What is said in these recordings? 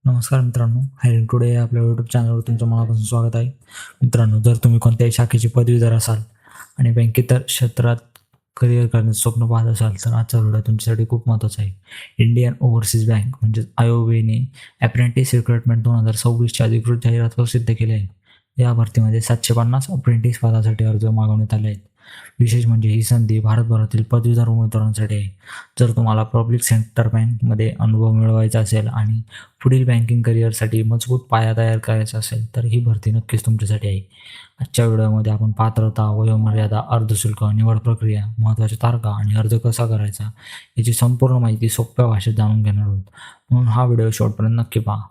नमस्कार मित्रांनो, hiring today या आपल्या यूट्यूब चॅनलवर तुमचं मनापासून स्वागत आहे. मित्रांनो, जर तुम्ही कोणत्याही शाखेची पदवीधर असाल आणि बँकेतर क्षेत्रात करिअर करण्याचं स्वप्न पाहत असाल तर आजचा व्हिडिओ तुमच्यासाठी खूप महत्त्वाचा आहे. इंडियन ओव्हरसीज बँक म्हणजेच IOBने अप्रेंटिस रिक्रुटमेंट 2026ची अधिकृत जाहिरात प्रसिद्ध केली आहे. या भरतीमध्ये 750 अप्रेंटिस पदासाठी अर्ज मागवण्यात आले आहेत. विशेष म्हणजे ही संधी भारतभरातील पदवीधर उमेदवारांसाठी आहे. जर तुम्हाला पब्लिक सेक्टर बँकमध्ये अनुभव मिळवायचा असेल आणि पुढील बँकिंग करिअरसाठी मजबूत पाया तयार करायचा असेल तर ही भरती नक्कीच तुमच्यासाठी आहे. आजच्या व्हिडिओमध्ये आपण पात्रता, वयोमर्यादा, अर्धशुल्क, निवड प्रक्रिया, महत्त्वाच्या तारखा आणि अर्ज कसा करायचा याची संपूर्ण माहिती सोप्या भाषेत जाणून घेणार आहोत. म्हणून हा व्हिडिओ शेवटपर्यंत नक्की पहा.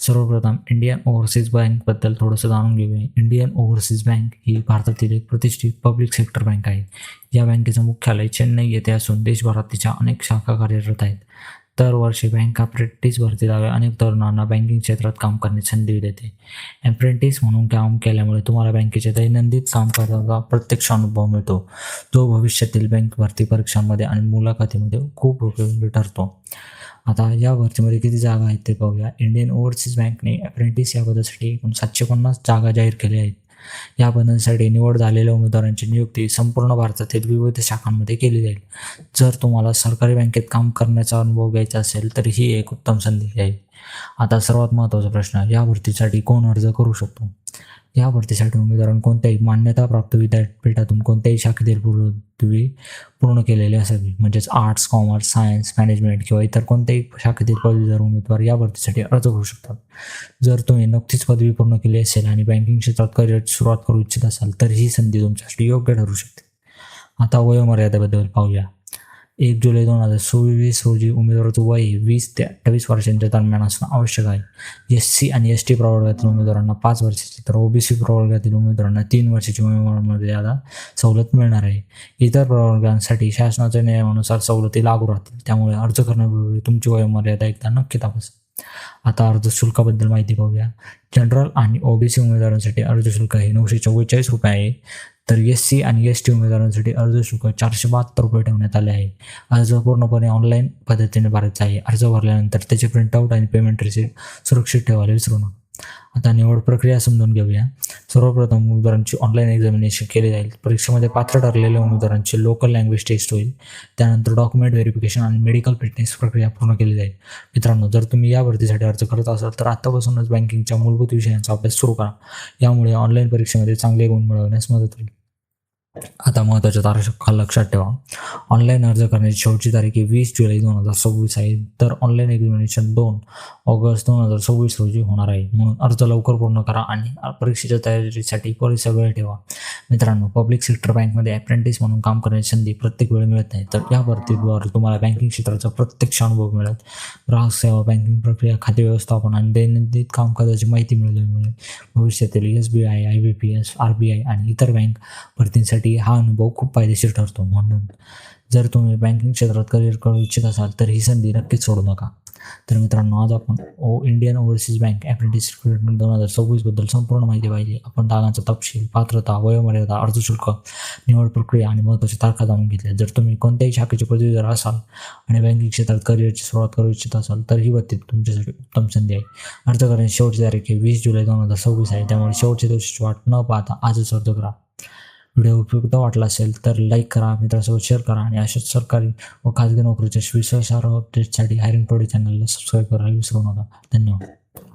सर्वप्रथम इंडियन ओव्हरसीज बँकबद्दल थोडंसं जाणून घेऊया. इंडियन ओव्हरसीज बँक ही भारतातील एक प्रतिष्ठित पब्लिक सेक्टर बँक आहे. या बँकेचं मुख्यालय चेन्नई येथे असून देशभरात तिच्या अनेक शाखा कार्यरत आहेत. दरवर्षी बँक अप्रेंटिस भरतीद्वारे अनेक तरुणांना बँकिंग क्षेत्रात काम करण्याची संधी देते. अप्रेंटिस म्हणून काम केल्यामुळे तुम्हाला बँकेचे दैनंदिन कामकाजाचा प्रत्यक्ष अनुभव मिळतो, जो भविष्यातील बँक भरती परीक्षांमध्ये आणि मुलाखतीमध्ये खूप उपयोगी ठरतो. आता या भरतीमध्ये किती जागा आहेत ते पाहूया. इंडियन ओव्हरसीज बँकने अप्रेंटिस या पदासाठी एकूण 750 जागा जाहीर केल्या आहेत. या पदांसाठी निवड झालेल्या उमेदवारांची नियुक्ती संपूर्ण भारतातील विविध शाखांमध्ये केली जाईल. जर तुम्हाला सरकारी बँकेत काम करण्याचा अनुभव घ्यायचा असेल तर ही एक उत्तम संधी आहे. आता सर्वात महत्त्वाचा प्रश्न, या भरतीसाठी कोण अर्ज करू शकतो? या भरतीसाठी उमेदवारांनी कोणत्याही मान्यताप्राप्त विद्यापीठातून कोणत्याही शाखेतील पदवी पूर्ण केलेली असावी. म्हणजेच आर्ट्स, कॉमर्स, सायन्स, मॅनेजमेंट किंवा इतर कोणत्याही शाखेतील पदवीधर उमेदवार या भरतीसाठी अर्ज करू शकतात. जर तुम्ही नुकतीच पदवी पूर्ण केली असेल आणि बँकिंग क्षेत्रात करिअरची सुरुवात करू इच्छित असाल तर ही संधी तुमच्यासाठी योग्य ठरू शकते. आता वयोमर्यादेबद्दल पाहूया. 1 जुलै 2024 रोजी उमेदवाराचं वय 20 ते 28 वर्षांच्या दरम्यान असणं आवश्यक आहे. SC आणि ST प्रवर्गातील उमेदवारांना 5 वर्षाची तर OBC प्रवर्गातील उमेदवारांना 3 वर्षाची वयोमर्यादा सवलत मिळणार आहे. इतर प्रवर्गांसाठी शासनाच्या नियमानुसार सवलती लागू राहतील, त्यामुळे अर्ज करण्यापूर्वी तुमची वयोमर्यादा एकदा नक्की तपासा. आता अर्ज शुल्काबद्दल माहिती पाहूया. जनरल आणि OBC उमेदवारांसाठी अर्ज शुल्क हे 944 रुपये आहे. तर SC आणि ST उमेदवारांसाठी अर्ज शुल्क 472 रुपये ठेवण्यात आले आहे. अर्ज पूर्णपणे ऑनलाईन पद्धतीने भरायचा आहे. अर्ज भरल्यानंतर त्याचे प्रिंटआउट आणि पेमेंट रिसिप्ट सुरक्षित ठेवायला विसरू नका. आता निवड प्रक्रिया समजून घेऊया. सर्वप्रथम उमेदवारांची ऑनलाईन एक्झामिनेशन केले जाईल. परीक्षेमध्ये पात्र ठरलेल्या उमेदवारांची लोकल लँग्वेज टेस्ट होईल. त्यानंतर डॉक्युमेंट व्हेरिफिकेशन आणि मेडिकल फिटनेस प्रक्रिया पूर्ण केली जाईल. मित्रांनो, जर तुम्ही या भरतीसाठी अर्ज करत असाल तर आतापासूनच बँकिंगच्या मूलभूत विषयांचा अभ्यास सुरू करा. यामुळे ऑनलाईन परीक्षेमध्ये चांगले गुण मिळवण्यास मदत होईल. आता महत्त्वाच्या तारखा लक्षात ठेवा. ऑनलाईन अर्ज करण्याची शेवटची तारीख 20 जुलै 2026 आहे. तर ऑनलाईन एक्झामिनेशन 2 ऑगस्ट 2026 रोजी होणार आहे. म्हणून अर्ज लवकर पूर्ण करा आणि परीक्षेच्या तयारीसाठी पुरेसा वेळ ठेवा. मित्रांनो, पब्लिक सेक्टर बँकमध्ये अप्रेंटिस म्हणून काम करण्याची संधी प्रत्येक वेळ मिळत नाही. तर या भरतीद्वारे तुम्हाला बँकिंग क्षेत्राचा प्रत्यक्ष अनुभव मिळेल. ग्राहक सेवा, बँकिंग प्रक्रिया, खाते व्यवस्थापन आणि दैनंदिन कामकाजाची माहिती मिळेल. भविष्यातील SBI, IBPS, RBI आणि इतर बँक भरतींसाठी हा अनुभव खूप फायदेशीर ठरतो. म्हणून जर तुम्ही बँकिंग क्षेत्रात करिअर करू इच्छित असाल तर ही संधी नक्कीच सोडू नका. तर मित्रांनो, आज आपण Indian overseas bank apprentice recruitment 2026 बद्दल संपूर्ण माहिती पाहिली. आपण जागांचा तपशील, पात्रता, वयोमर्यादा, अर्ज शुल्क, निवड प्रक्रिया आणि महत्त्वाच्या तारखा जाणून घेतल्या. जर तुम्ही कोणत्याही शाखेचे पदवीधर असाल आणि बँकिंग क्षेत्रात करिअरची सुरुवात करू इच्छित असाल तर ही भरती तुमच्यासाठी उत्तम संधी आहे. अर्ज करण्याची शेवटची तारीख 20 जुलै 2026 आहे. त्यामुळे शेवटच्या दिवशीची वाट न पाहता आजच अर्ज करा. व्हिडिओ उपयुक्त वाटला असेल तर लाईक करा, मित्रांसोबत शेअर करा आणि अशाच सरकारी व खाजगी नोकरीच्या विश्वासार्ह अपडेटसाठी हायरिंग टुडे चॅनलला सबस्क्राईब करायला विसरू नका. धन्यवाद.